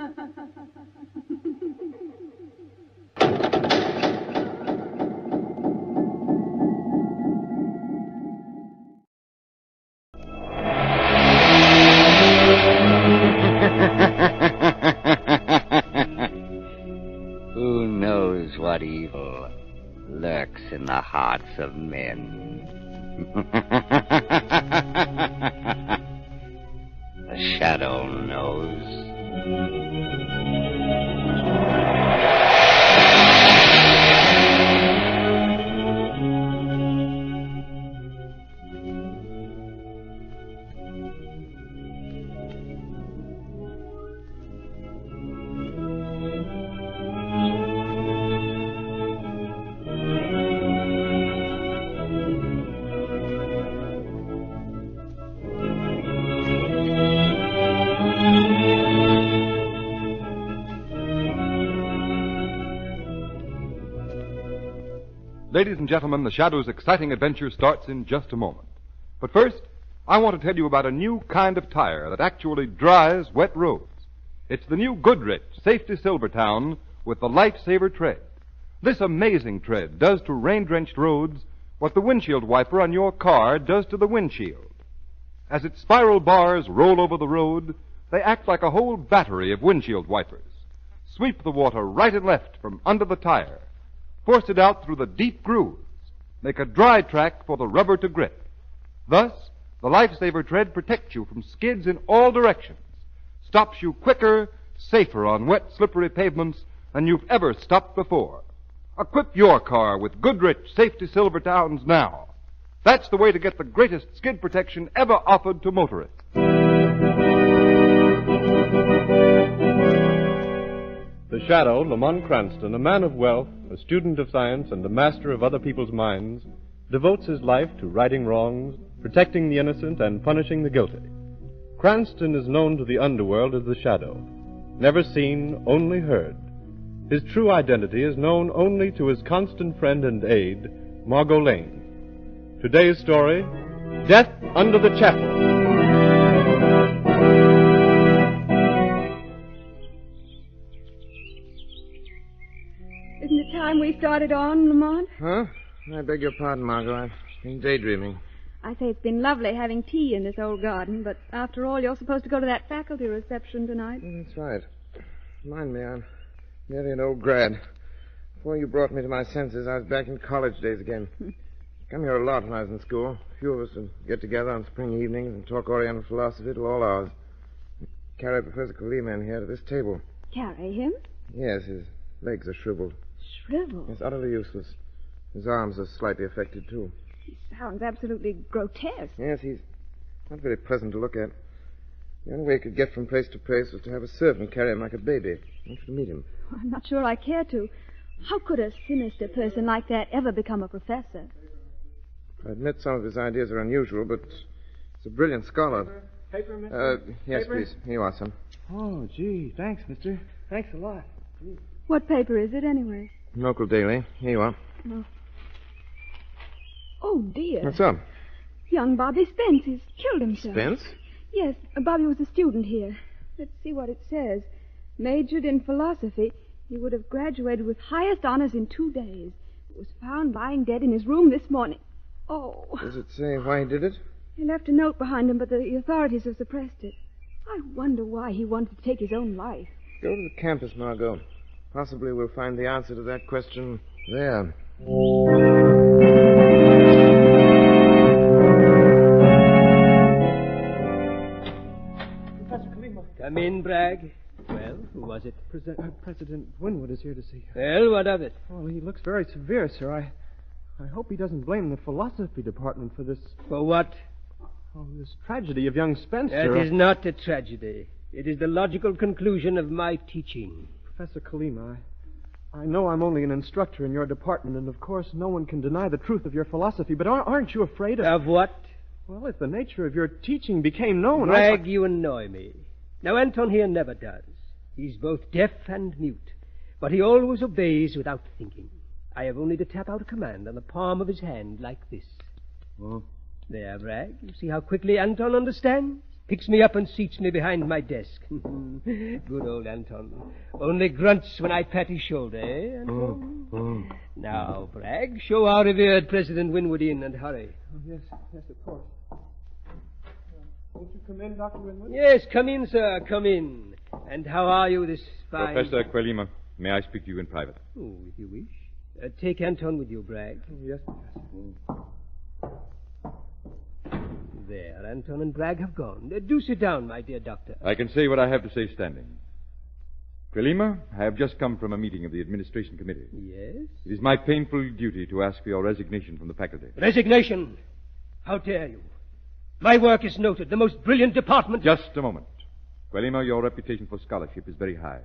Who knows what evil lurks in the hearts of men? The shadow knows. Ladies and gentlemen, the Shadow's exciting adventure starts in just a moment. But first, I want to tell you about a new kind of tire that actually dries wet roads. It's the new Goodrich Safety Silvertown with the Lifesaver tread. This amazing tread does to rain-drenched roads what the windshield wiper on your car does to the windshield. As its spiral bars roll over the road, they act like a whole battery of windshield wipers. Sweep the water right and left from under the tire. Force it out through the deep grooves. Make a dry track for the rubber to grip. Thus, the Lifesaver tread protects you from skids in all directions. Stops you quicker, safer on wet, slippery pavements than you've ever stopped before. Equip your car with Goodrich Safety Silvertowns now. That's the way to get the greatest skid protection ever offered to motorists. The Shadow, Lamont Cranston, a man of wealth, a student of science, and a master of other people's minds, devotes his life to righting wrongs, protecting the innocent, and punishing the guilty. Cranston is known to the underworld as the Shadow. Never seen, only heard. His true identity is known only to his constant friend and aide, Margot Lane. Today's story, Death Under the Chapel. Isn't it time we started on, Lamont? Huh? I beg your pardon, Margot. I've been daydreaming. I say it's been lovely having tea in this old garden, but after all, you're supposed to go to that faculty reception tonight. That's right. Remind me, I'm nearly an old grad. Before you brought me to my senses, I was back in college days again. Come here a lot when I was in school. A few of us would get together on spring evenings and talk Oriental philosophy till all hours. Carry Professor Kaliman here to this table. Carry him? Yes, his legs are shriveled. Shriveled? It's utterly useless. His arms are slightly affected, too. He sounds absolutely grotesque. Yes, he's not very pleasant to look at. The only way he could get from place to place was to have a servant carry him like a baby. I want you to meet him. I'm not sure I care to. How could a sinister person like that ever become a professor? I admit some of his ideas are unusual, but he's a brilliant scholar. Paper, mister? Yes, Paper? please. Here you are, son. Oh, gee, thanks, mister. Thanks a lot. Gee. What paper is it, anyway? Local daily. Here you are. Oh, dear. What's up? Young Bobby Spence has killed himself. Spence? Yes, Bobby was a student here. Let's see what it says. Majored in philosophy. He would have graduated with highest honors in 2 days. Was found lying dead in his room this morning. Oh. Does it say why he did it? He left a note behind him, but the authorities have suppressed it. I wonder why he wanted to take his own life. Go to the campus, Margot. Possibly we'll find the answer to that question there. Professor Kalima. Come in, Bragg. Well, who was it? President Winwood is here to see you. Well, what of it? Well, he looks very severe, sir. I hope he doesn't blame the philosophy department for this... For what? Oh, this tragedy of young Spencer. It is not a tragedy. It is the logical conclusion of my teaching. Professor Kalima, I know I'm only an instructor in your department, and of course no one can deny the truth of your philosophy, but aren't you afraid of... Of what? Well, if the nature of your teaching became known... Bragg, you annoy me. Now, Anton here never does. He's both deaf and mute, but he always obeys without thinking. I have only to tap out a command on the palm of his hand like this. Oh. There, Bragg. You see how quickly Anton understands? picks me up and seats me behind my desk. Good old Anton. Only grunts when I pat his shoulder, eh, Anton? Now, Bragg, show our revered President Winwood in and hurry. Oh, yes, of course. Won't you come in, Dr. Winwood? Yes, come in, sir, come in. And how are you this fine... Professor Quelima, may I speak to you in private? Oh, if you wish. Take Anton with you, Bragg. Oh, yes, Professor. There, Anton and Bragg have gone. Do sit down, my dear doctor. I can say what I have to say standing. Quelima, I have just come from a meeting of the administration committee. Yes? It is my painful duty to ask for your resignation from the faculty. Resignation? How dare you? My work is noted, the most brilliant department... Just a moment. Quelima, your reputation for scholarship is very high.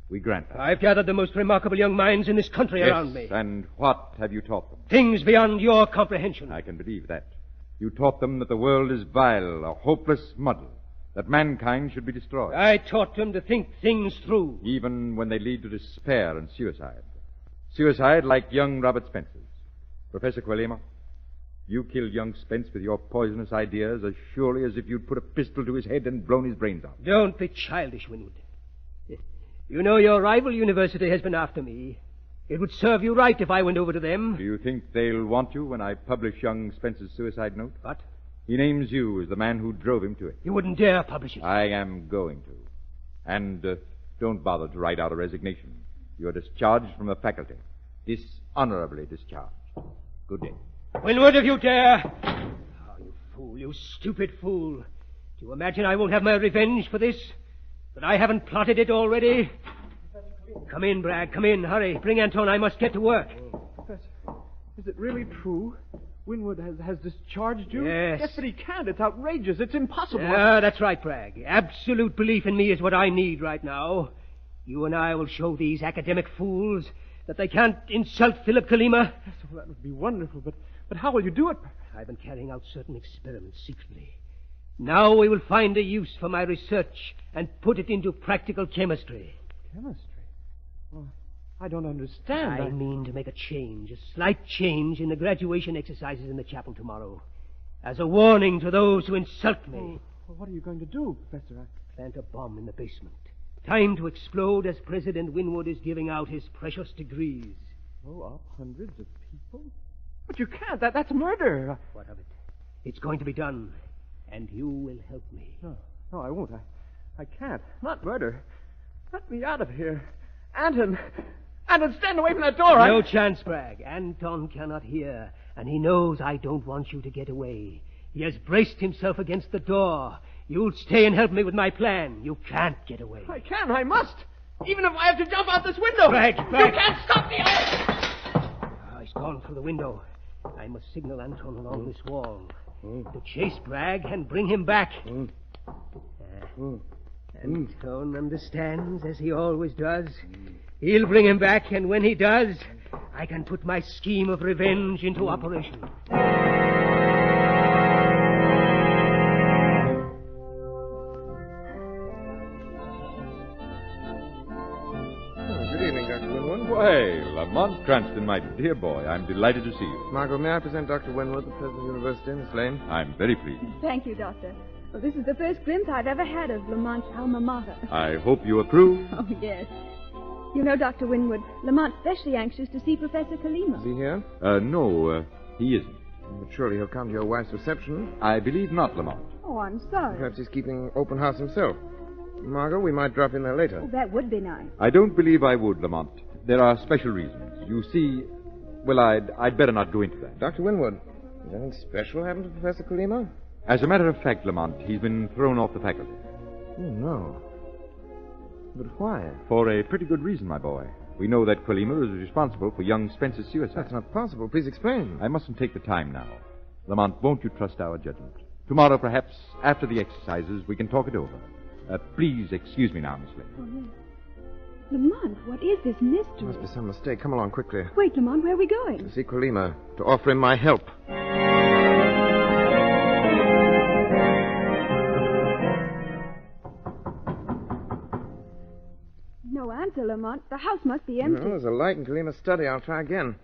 We grant that. I've gathered the most remarkable young minds in this country around me. And what have you taught them? Things beyond your comprehension. I can believe that. You taught them that the world is vile, a hopeless muddle, that mankind should be destroyed. I taught them to think things through. Even when they lead to despair and suicide. Suicide like young Robert Spence's. Professor Quelima, you killed young Spence with your poisonous ideas as surely as if you'd put a pistol to his head and blown his brains out. Don't be childish, Winwood. You know your rival university has been after me. It would serve you right if I went over to them. Do you think they'll want you when I publish young Spence's suicide note? What? He names you as the man who drove him to it. You wouldn't dare publish it. I am going to. And don't bother to write out a resignation. You're discharged from the faculty. Dishonorably discharged. Good day. Winwood, if you dare. Oh, you fool, you stupid fool. Do you imagine I won't have my revenge for this? That I haven't plotted it already? Come in, Bragg, come in. Hurry. Bring Anton. I must get to work. Professor, is it really true? Winwood has discharged you? Yes. Yes, but he can't. It's outrageous. It's impossible. That's right, Bragg. Absolute belief in me is what I need right now. You and I will show these academic fools that they can't insult Philip Quelima. Yes, well, that would be wonderful, but how will you do it? I've been carrying out certain experiments secretly. Now we will find a use for my research and put it into practical chemistry. Chemistry? Well, I don't understand. I mean to make a change, a slight change in the graduation exercises in the chapel tomorrow. As a warning to those who insult me. Well, what are you going to do, Professor? Plant a bomb in the basement. Time to explode as President Winwood is giving out his precious degrees. Blow up hundreds of people? But you can't. That's murder. What of it? It's going to be done. And you will help me. No, I won't. I can't. Not murder. Let me out of here. Anton, stand away from that door. No chance, Bragg. Anton cannot hear, and he knows I don't want you to get away. He has braced himself against the door. You'll stay and help me with my plan. You can't get away. I can. I must. Even if I have to jump out this window. Bragg. You can't stop me. He's gone through the window. I must signal Anton along this wall. To chase Bragg and bring him back. Anton understands, as he always does. He'll bring him back, and when he does, I can put my scheme of revenge into operation. Good evening, Dr. Winwood. Why, Lamont Cranston, my dear boy, I'm delighted to see you. Margot, may I present Dr. Winwood, the president of the university, Miss Lane? I'm very pleased. Thank you, Doctor. Well, this is the first glimpse I've ever had of Lamont's alma mater. I hope you approve. Oh, yes. You know, Dr. Winwood, Lamont's especially anxious to see Professor Quelima. Is he here? No, he isn't. But surely he'll come to your wife's reception. I believe not, Lamont. Oh, I'm sorry. Perhaps he's keeping open house himself. Margot, we might drop in there later. Oh, that would be nice. I don't believe I would, Lamont. There are special reasons. You see, well, I'd better not go into that. Dr. Winwood, has anything special happened to Professor Quelima? As a matter of fact, Lamont, he's been thrown off the faculty. Oh, no. But why? For a pretty good reason, my boy. We know that Quelima is responsible for young Spence's suicide. That's not possible. Please explain. I mustn't take the time now. Lamont, won't you trust our judgment? Tomorrow, perhaps, after the exercises, we can talk it over. Please excuse me now, Miss Lane. Oh, yes. Lamont, what is this mystery? Must be some mistake. Come along quickly. Wait, Lamont, where are we going? To see Quelima, to offer him my help. No answer, Lamont. The house must be empty. No, there's a light in Quelima's study. I'll try again.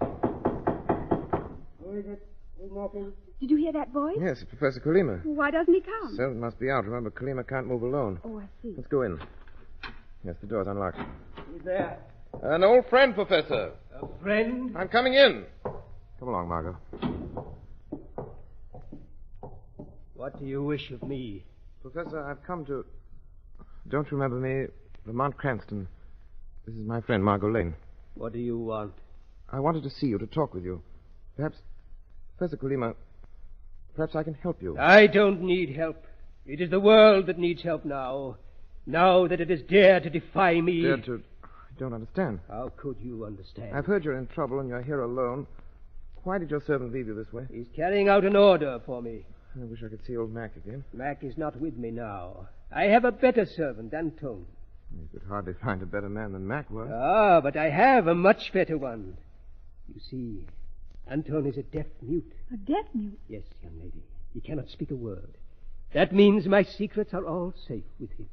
Who is it? Who's knocking? Did you hear that voice? Yes, it's Professor Kalima. Why doesn't he come? Servant must be out. Remember, Kalima can't move alone. Oh, I see. Let's go in. Yes, the door's unlocked. Who's there? An old friend, Professor. A friend? I'm coming in. Come along, Margot. What do you wish of me? Professor, I've come to... Don't you remember me? Lamont Cranston. This is my friend, Margot Lane. What do you want? I wanted to see you, to talk with you. Perhaps... Professor Kalima, perhaps I can help you. I don't need help. It is the world that needs help now. Now that it has dared to defy me. I don't understand. How could you understand? I've heard you're in trouble and you're here alone. Why did your servant leave you this way? He's carrying out an order for me. I wish I could see old Mac again. Mac is not with me now. I have a better servant, Anton. You could hardly find a better man than Mac was. Ah, but I have a much better one. You see, Anton is a deaf mute. A deaf mute? Yes, young lady. He cannot speak a word. That means my secrets are all safe with him.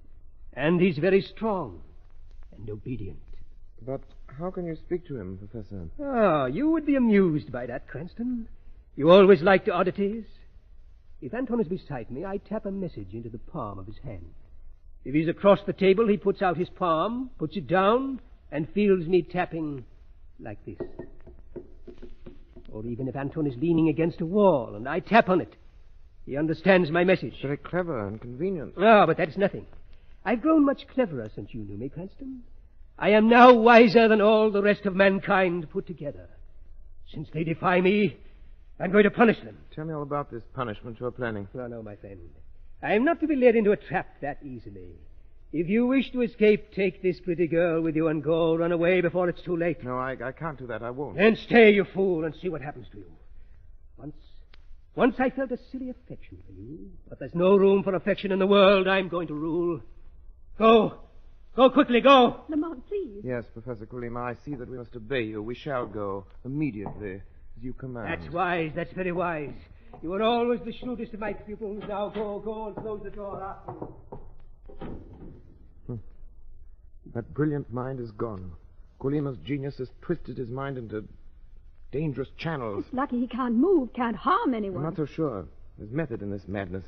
And he's very strong and obedient. But how can you speak to him, Professor? Ah, you would be amused by that, Cranston. You always liked oddities. If Anton is beside me, I tap a message into the palm of his hand. If he's across the table, he puts out his palm, puts it down, and feels me tapping like this. Or even if Anton is leaning against a wall and I tap on it, he understands my message. Very clever and convenient. Ah, but that's nothing. I've grown much cleverer since you knew me, Cranston. I am now wiser than all the rest of mankind put together. Since they defy me, I'm going to punish them. Tell me all about this punishment you're planning. No, my friend. I am not to be led into a trap that easily. If you wish to escape, take this pretty girl with you and go. Run away before it's too late. No, I can't do that. I won't. Then stay, you fool, and see what happens to you. Once I felt a silly affection for you, but there's no room for affection in the world. I'm going to rule. Go. Go quickly, go. Lamont, please. Yes, Professor Kalima, I see that we must obey you. We shall go immediately, as you command. That's wise. That's very wise. You were always the shrewdest of my pupils. Now go and close the door after you. That brilliant mind is gone. Kolima's genius has twisted his mind into dangerous channels. It's lucky he can't move, can't harm anyone. I'm not so sure. There's method in this madness.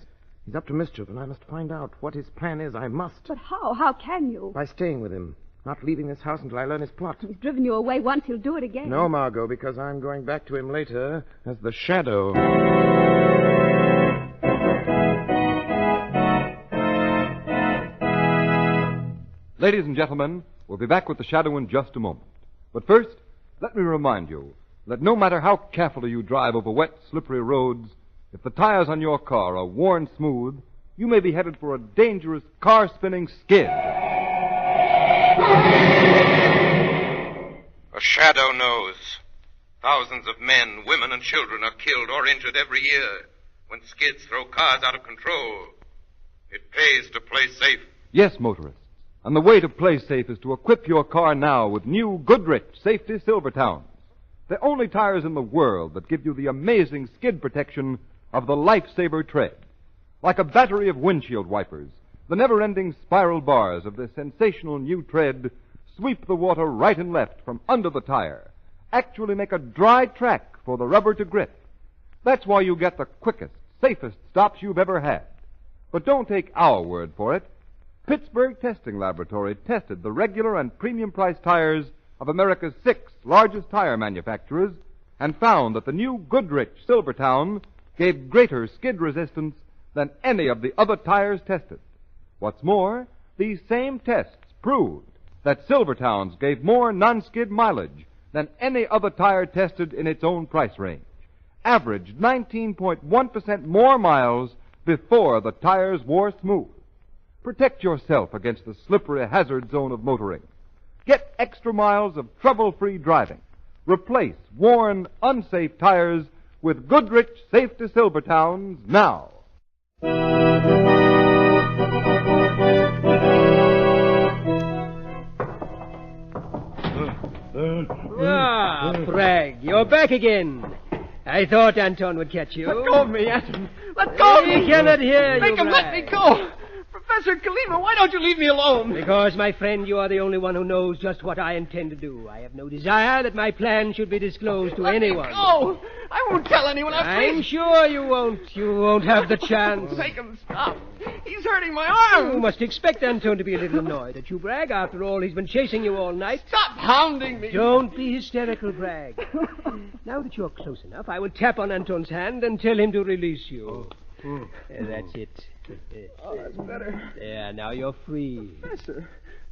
He's up to mischief, and I must find out what his plan is. I must. But how? How can you? By staying with him. Not leaving this house until I learn his plot. He's driven you away once, he'll do it again. No, Margot, because I'm going back to him later as the Shadow. Ladies and gentlemen, we'll be back with the Shadow in just a moment. But first, let me remind you that no matter how carefully you drive over wet, slippery roads, if the tires on your car are worn smooth, you may be headed for a dangerous car-spinning skid. A Shadow knows. Thousands of men, women, and children are killed or injured every year when skids throw cars out of control. It pays to play safe. Yes, motorists. And the way to play safe is to equip your car now with new Goodrich Safety Silvertowns. The only tires in the world that give you the amazing skid protection of the Lifesaver tread. Like a battery of windshield wipers, the never-ending spiral bars of this sensational new tread sweep the water right and left from under the tire, actually make a dry track for the rubber to grip. That's why you get the quickest, safest stops you've ever had. But don't take our word for it. Pittsburgh Testing Laboratory tested the regular and premium price tires of America's 6 largest tire manufacturers and found that the new Goodrich Silvertown gave greater skid resistance than any of the other tires tested. What's more, these same tests proved that Silvertowns gave more non-skid mileage than any other tire tested in its own price range. Averaged 19.1% more miles before the tires wore smooth. Protect yourself against the slippery hazard zone of motoring. Get extra miles of trouble-free driving. Replace worn, unsafe tires with Goodrich Safety Silvertowns now. Bragg, you're back again. I thought Anton would catch you. Let go of me, Anton. Let go of me. He cannot hear you, Make him Bragg. let me go. Professor Kalima, why don't you leave me alone? Because, my friend, you are the only one who knows just what I intend to do. I have no desire that my plan should be disclosed to anyone. Oh, I won't tell anyone. I'm sure you won't. You won't have the chance. Make him stop. He's hurting my arm. You must expect Anton to be a little annoyed at you, Bragg. After all, he's been chasing you all night. Stop hounding me. Don't be hysterical, Bragg. Now that you're close enough, I will tap on Anton's hand and tell him to release you. That's it. Oh, that's better. There, now you're free.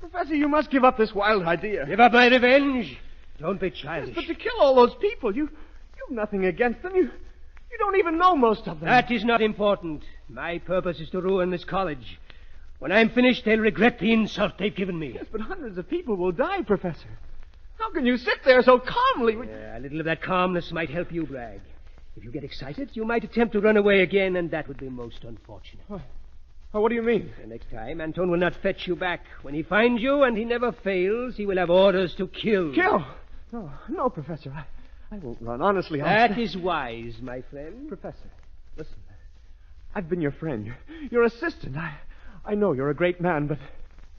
Professor, you must give up this wild idea. Give up my revenge? Don't be childish. Yes, but to kill all those people, you've nothing against them. You don't even know most of them. That is not important. My purpose is to ruin this college. When I'm finished, they'll regret the insult they've given me. Yes, but hundreds of people will die, Professor. How can you sit there so calmly? A little of that calmness might help you, Bragg. If you get excited, you might attempt to run away again, and that would be most unfortunate. What do you mean? The next time, Anton will not fetch you back. When he finds you, and he never fails, he will have orders to kill. Kill? No, Professor. I won't run. Honestly, That is wise, my friend. Professor, listen. I've been your friend, your assistant. I know you're a great man, but...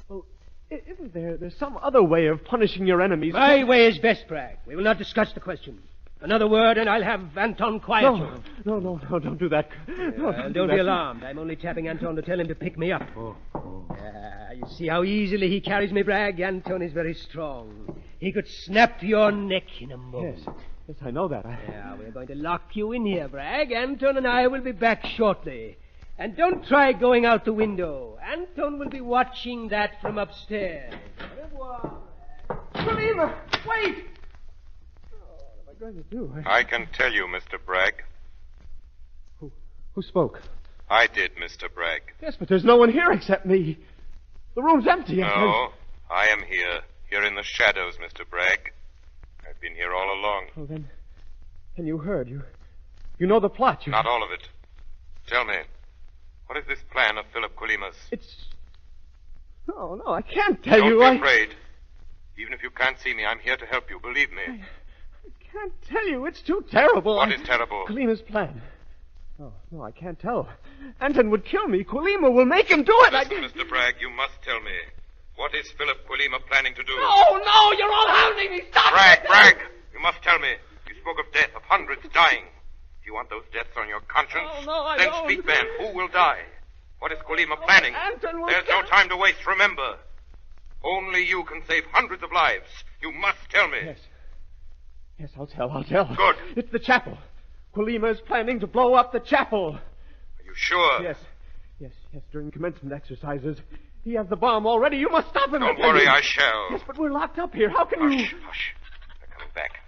Well, isn't there's some other way of punishing your enemies? My way is best, Bragg. We will not discuss the question. Another word, and I'll have Anton quiet. No, don't do that. Don't be alarmed. I'm only tapping Anton to tell him to pick me up. You see how easily he carries me, Bragg? Anton is very strong. He could snap your neck in a moment. Yes, I know that. We're going to lock you in here, Bragg. Anton and I will be back shortly. And don't try going out the window. Anton will be watching that from upstairs. Au revoir. Kalima, wait! Going to do? I can tell you, Mr. Bragg. Who spoke? I did, Mr. Bragg. Yes, but there's no one here except me. The room's empty. No, I am here in the shadows, Mr. Bragg. I've been here all along. Oh, then you heard. You know the plot. Not all of it. Tell me, what is this plan of Philip Kulima's? No, I can't tell you. Don't be afraid. Even if you can't see me, I'm here to help you. Believe me. I can't tell you. It's too terrible. What is terrible? Kulima's plan. No, I can't tell. Anton would kill me. Kulima will make him do it. Listen, Mr. Bragg, you must tell me. What is Philip Kulima planning to do? No, you're all hounding me. Stop Bragg, you must tell me. You spoke of death, of hundreds dying. Do you want those deaths on your conscience? No, I then don't. Speak then. Who will die? What is Kulima planning? Anton will There's no time to waste, remember. Only you can save hundreds of lives. You must tell me. Yes, I'll tell. Good. It's the chapel. Kulima is planning to blow up the chapel. Are you sure? Yes, during commencement exercises. He has the bomb already. You must stop him. Don't worry, I shall. Yes, but we're locked up here. How can you... Hush. They're coming back.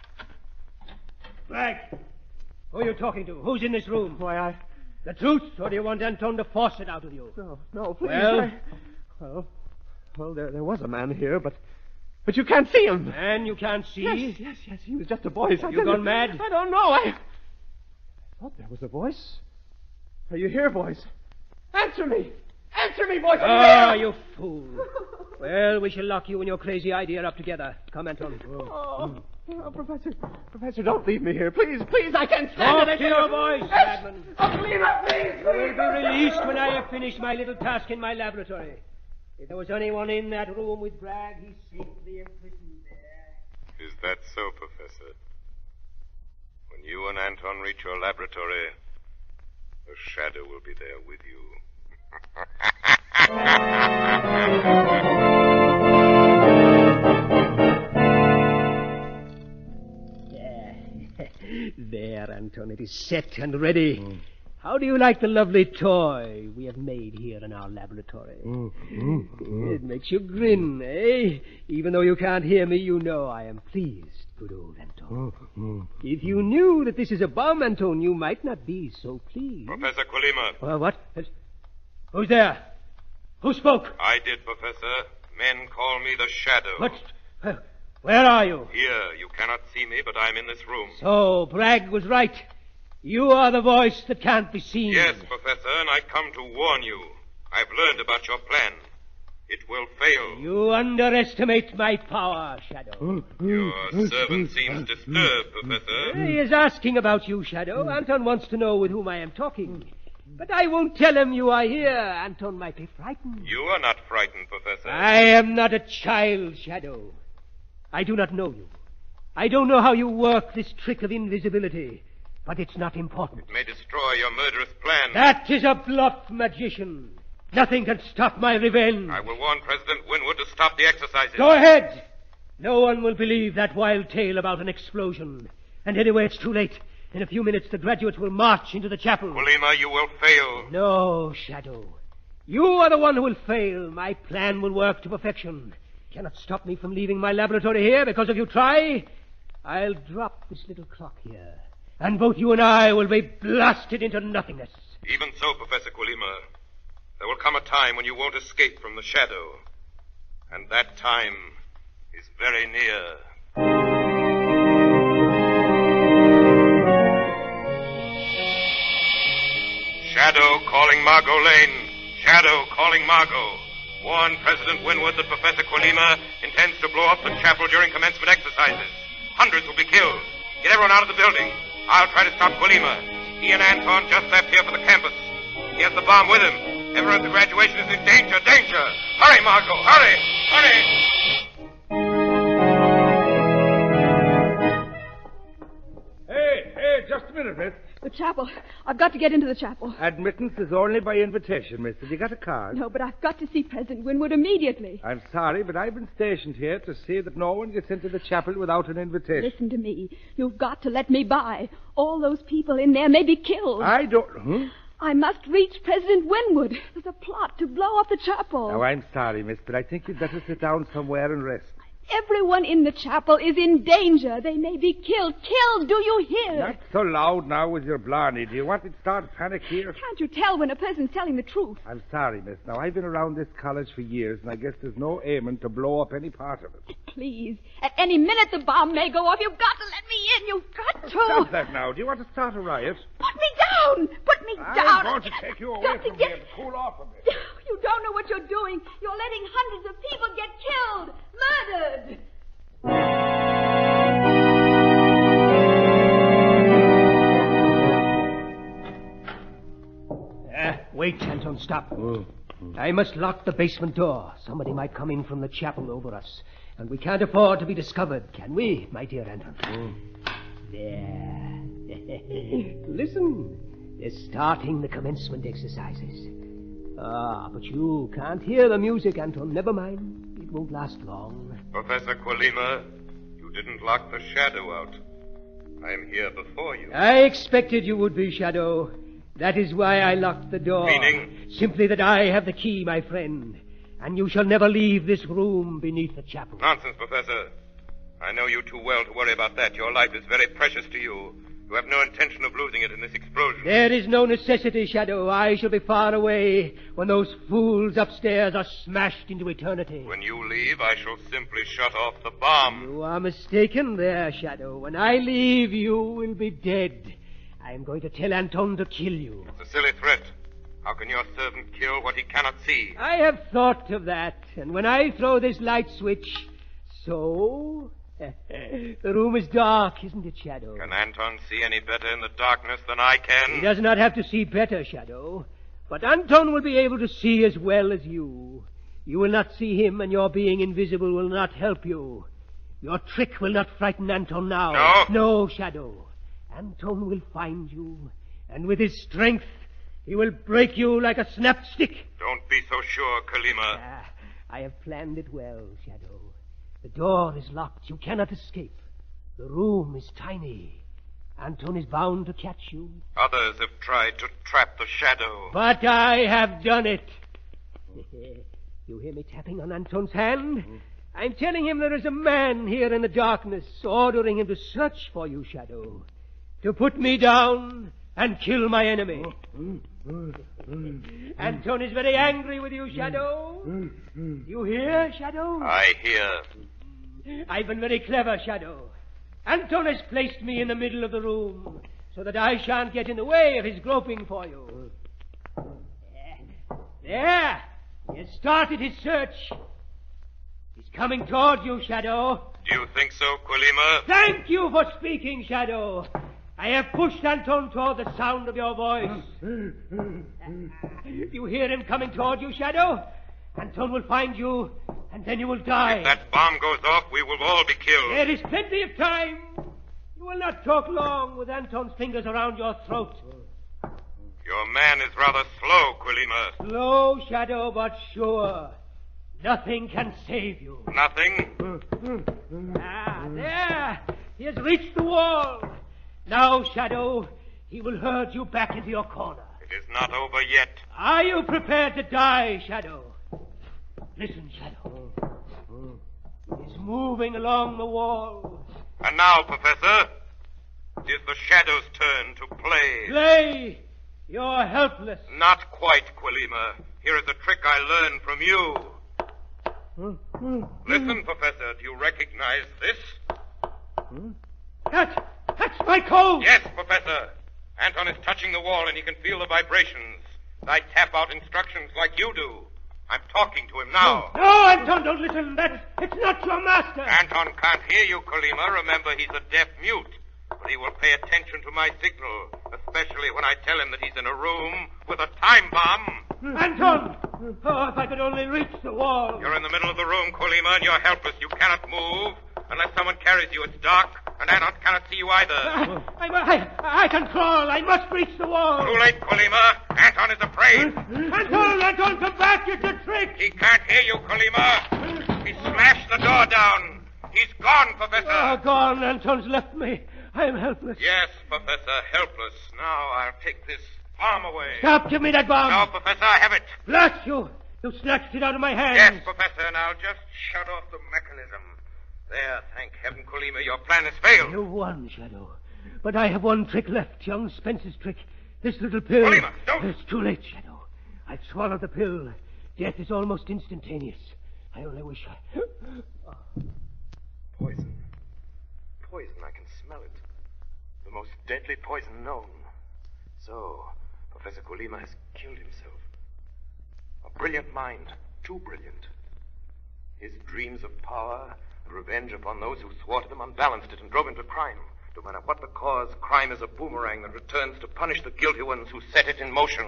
Bragg, who are you talking to? Who's in this room? Why, The truth, or do you want Anton to force it out of you? No, please. Well? Well, there was a man here, but you can't see him. Man you can't see? Yes. He was just a voice. Have you gone mad? I don't know. I thought there was a voice. Are you here, voice? Answer me, voice. You fool. Well, we shall lock you and your crazy idea up together. Come, Anton. Professor, don't leave me here. Please, I can't stand it. Talk to your voice, madman. Please. You will be released when I have finished my little task in my laboratory. If there was anyone in that room with Bragg, he's safely imprisoned there. Is that so, Professor? When you and Anton reach your laboratory, the shadow will be there with you. There, Anton, it is set and ready. How do you like the lovely toy we have made here in our laboratory? It makes you grin, eh? Even though you can't hear me, you know I am pleased, good old Anton. If you knew that this is a bomb, Anton, you might not be so pleased. Professor Kulima. What? Who's there? Who spoke? I did, Professor. Men call me the Shadow. What? Where are you? Here. You cannot see me, but I'm in this room. So, Bragg was right. You are the voice that can't be seen. Yes, Professor, and I come to warn you. I've learned about your plan. It will fail. You underestimate my power, Shadow. Your servant seems disturbed, Professor. He is asking about you, Shadow. Anton wants to know with whom I am talking. But I won't tell him you are here. Anton might be frightened. You are not frightened, Professor. I am not a child, Shadow. I do not know you. I don't know how you work this trick of invisibility, but it's not important. It may destroy your murderous plan. That is a bluff, magician. Nothing can stop my revenge. I will warn President Winwood to stop the exercises. Go ahead. No one will believe that wild tale about an explosion. And anyway, it's too late. In a few minutes, the graduates will march into the chapel. Colima, you will fail. No, Shadow. You are the one who will fail. My plan will work to perfection. Cannot stop me from leaving my laboratory here because if you try, I'll drop this little clock here. And both you and I will be blasted into nothingness. Even so, Professor Colima, there will come a time when you won't escape from the shadow. And that time is very near. Shadow calling Margot Lane. Shadow calling Margot. Warn President Winwood that Professor Colima intends to blow up the chapel during commencement exercises. Hundreds will be killed. Get everyone out of the building. I'll try to stop Colima. He and Anton just left here for the campus. He has the bomb with him. Everyone at the graduation is in danger. Danger! Hurry, Margot! Hurry! Hurry! Hey, just a minute, miss. The chapel. I've got to get into the chapel. Admittance is only by invitation, miss. Have you got a card? No, but I've got to see President Winwood immediately. I'm sorry, but I've been stationed here to see that no one gets into the chapel without an invitation. Listen to me. You've got to let me by. All those people in there may be killed. I don't... I must reach President Winwood. There's a plot to blow up the chapel. Oh, I'm sorry, miss, but I think you'd better sit down somewhere and rest. Everyone in the chapel is in danger. They may be killed. Killed, do you hear? Not so loud now with your blarney. Do you want to start panic here? Can't you tell when a person's telling the truth? I'm sorry, miss. Now, I've been around this college for years, and I guess there's no aiming to blow up any part of it. Please. At any minute the bomb may go off. You've got to let me in. You've got to. Stop that now. Do you want to start a riot? Put me down. Put me down. I'm going to take you away from here to cool off a bit. You don't know what you're doing. You're letting hundreds of people get killed. Murdered. Wait, Anton, stop. I must lock the basement door. Somebody might come in from the chapel over us. And we can't afford to be discovered, can we, my dear Anton? There. Listen. They're starting the commencement exercises. But you can't hear the music, Anton. Never mind. It won't last long. Professor Colima, you didn't lock the shadow out. I am here before you. I expected you would be, Shadow. That is why I locked the door. Meaning? Simply that I have the key, my friend. And you shall never leave this room beneath the chapel. Nonsense, Professor. I know you too well to worry about that. Your life is very precious to you. You have no intention of losing it in this explosion. There is no necessity, Shadow. I shall be far away when those fools upstairs are smashed into eternity. When you leave, I shall simply shut off the bomb. You are mistaken there, Shadow. When I leave, you will be dead. I am going to tell Anton to kill you. It's a silly threat. How can your servant kill what he cannot see? I have thought of that. And when I throw this light switch, so... The room is dark, isn't it, Shadow? Can Anton see any better in the darkness than I can? He does not have to see better, Shadow. But Anton will be able to see as well as you. You will not see him, and your being invisible will not help you. Your trick will not frighten Anton now. No? No, Shadow. Anton will find you, and with his strength, he will break you like a snapped stick. Don't be so sure, Colima. I have planned it well, Shadow. The door is locked. You cannot escape. The room is tiny. Anton is bound to catch you. Others have tried to trap the shadow. But I have done it. You hear me tapping on Anton's hand? I'm telling him there is a man here in the darkness, ordering him to search for you, Shadow. To put me down and kill my enemy. Anton is very angry with you, Shadow. You hear, Shadow? I hear. I've been very clever, Shadow. Anton has placed me in the middle of the room so that I shan't get in the way of his groping for you. There! He has started his search. He's coming toward you, Shadow. Do you think so, Colima? Thank you for speaking, Shadow. I have pushed Anton toward the sound of your voice. You hear him coming toward you, Shadow? Anton will find you, and then you will die. If that bomb goes off, we will all be killed. There is plenty of time. You will not talk long with Anton's fingers around your throat. Your man is rather slow, Quilima. Slow, Shadow, but sure. Nothing can save you. Nothing? There. He has reached the wall. Now, Shadow, he will herd you back into your corner. It is not over yet. Are you prepared to die, Shadow? Listen, Shadow. He's moving along the wall. And now, Professor, it is the Shadow's turn to play. Play? You're helpless. Not quite, Quilima. Here is a trick I learned from you. Listen, Professor, do you recognize this? That's my code. Yes, Professor. Anton is touching the wall and he can feel the vibrations. I tap out instructions like you do. I'm talking to him now. No, Anton, don't listen. It's not your master. Anton can't hear you, Quilima. Remember, he's a deaf mute. But he will pay attention to my signal, especially when I tell him that he's in a room with a time bomb. Anton! Oh, if I could only reach the wall. You're in the middle of the room, Quilima, and you're helpless. You cannot move unless someone carries you. It's dark, and Anton cannot see you either. I can crawl. I must reach the wall. Too late, Quilima. Anton is afraid. Anton, come back. It's a trick. He can't hear you, Quilima. He smashed the door down. He's gone, Professor. Oh, gone. Anton's left me. I am helpless. Yes, Professor, helpless. Now I'll take this bomb away. Stop, give me that bomb. No, Professor, I have it. Blast you. You snatched it out of my hand. Yes, Professor, now just shut off the mechanism. There, thank heaven, Quilima, your plan has failed. You won, Shadow. But I have one trick left, young Spence's trick. This little pill. Quilima, don't. It's too late, Shadow. I've swallowed the pill. Death is almost instantaneous. I only wish I... Poison. Poison, I can smell it. The most deadly poison known. So, Professor Quilima has killed himself. A brilliant mind, too brilliant. His dreams of power and revenge upon those who thwarted him unbalanced it and drove him to crime. No matter what the cause, crime is a boomerang that returns to punish the guilty ones who set it in motion.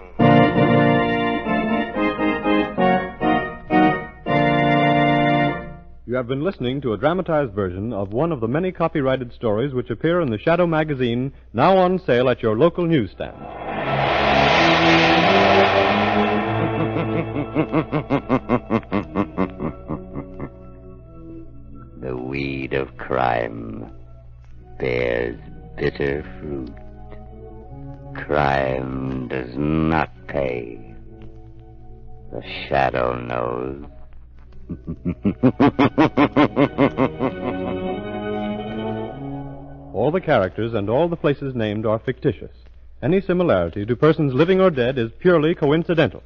You have been listening to a dramatized version of one of the many copyrighted stories which appear in the Shadow magazine, now on sale at your local newsstand. The weed of crime bears bitter fruit. Crime does not pay. The Shadow knows. All the characters and all the places named are fictitious. Any similarity to persons living or dead is purely coincidental.